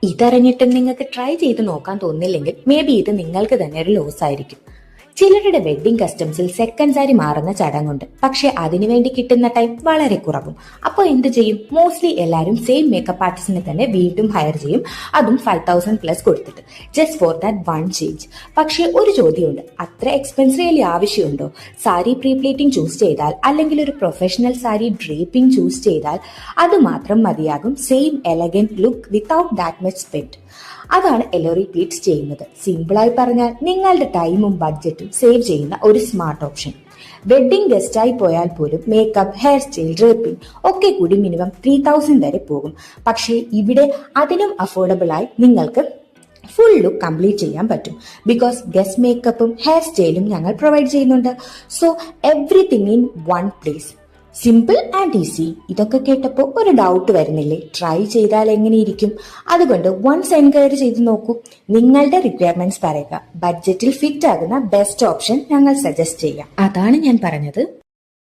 ഇതറിഞ്ഞിട്ടും നിങ്ങൾക്ക് ട്രൈ ചെയ്ത് നോക്കാൻ തോന്നില്ലെങ്കിൽ മേ ബി ഇത് നിങ്ങൾക്ക് തന്നെ ഒരു ലോസ് ആയിരിക്കും. ചിലരുടെ വെഡ്ഡിംഗ് കസ്റ്റംസിൽ സെക്കൻഡ് സാരി മാറുന്ന ചടങ്ങുണ്ട്, പക്ഷെ അതിനുവേണ്ടി കിട്ടുന്ന ടൈം വളരെ കുറവും. അപ്പോൾ എന്ത് ചെയ്യും? മോസ്റ്റ്ലി എല്ലാവരും സെയിം മേക്കപ്പ് ആർട്ടിസ്റ്റിനെ തന്നെ വീണ്ടും ഹയർ ചെയ്യും, അതും 5,000+ കൊടുത്തിട്ട്, just for that one change. പക്ഷേ ഒരു ചോദ്യമുണ്ട്, അത്ര എക്സ്പെൻസ് റിയലി ആവശ്യമുണ്ടോ? സാരി പ്രീ പ്ലേറ്റിംഗ് ചൂസ് ചെയ്താൽ അല്ലെങ്കിൽ ഒരു പ്രൊഫഷണൽ സാരി ഡ്രേപ്പിംഗ് ചൂസ് ചെയ്താൽ അത് മാത്രം മതിയാകും same elegant look without that much spend. അതാണ് എലോറി പ്ലീറ്റ്സ് ചെയ്യുന്നത്. സിമ്പിളായി പറഞ്ഞാൽ നിങ്ങളുടെ ടൈമും ബഡ്ജറ്റും സേവ് ചെയ്യുന്ന ഒരു സ്മാർട്ട് ഓപ്ഷൻ. വെഡ്ഡിംഗ് ഗസ്റ്റായി പോയാൽ പോലും മേക്കപ്പ്, ഹെയർ സ്റ്റൈൽ, ഡ്രേപ്പിംഗ് ഒക്കെ കൂടി മിനിമം 3,000 വരെ പോകും. പക്ഷേ ഇവിടെ അതിനും അഫോർഡബിൾ ആയി നിങ്ങൾക്ക് ഫുൾ ലുക്ക് കംപ്ലീറ്റ് ചെയ്യാൻ പറ്റും. ബിക്കോസ് ഗസ്റ്റ് മേക്കപ്പും ഹെയർ സ്റ്റൈലും ഞങ്ങൾ പ്രൊവൈഡ് ചെയ്യുന്നുണ്ട്. So everything in one place. Simple and easy. ഇതൊക്കെ കേട്ടപ്പോൾ ഒരു ഡൗട്ട് വരുന്നില്ലേ? ട്രൈ ചെയ്താൽ എങ്ങനെയിരിക്കും? അതുകൊണ്ട് വൺസ് എൻക്വയറി ചെയ്ത് നോക്കൂ. നിങ്ങളുടെ റിക്വയർമെന്റ്സ് പറയുക. ബഡ്ജറ്റിൽ ഫിറ്റ് ആകുന്ന ബെസ്റ്റ് ഓപ്ഷൻ ഞങ്ങൾ സജസ്റ്റ് ചെയ്യാം. അതാണ് ഞാൻ പറഞ്ഞത്.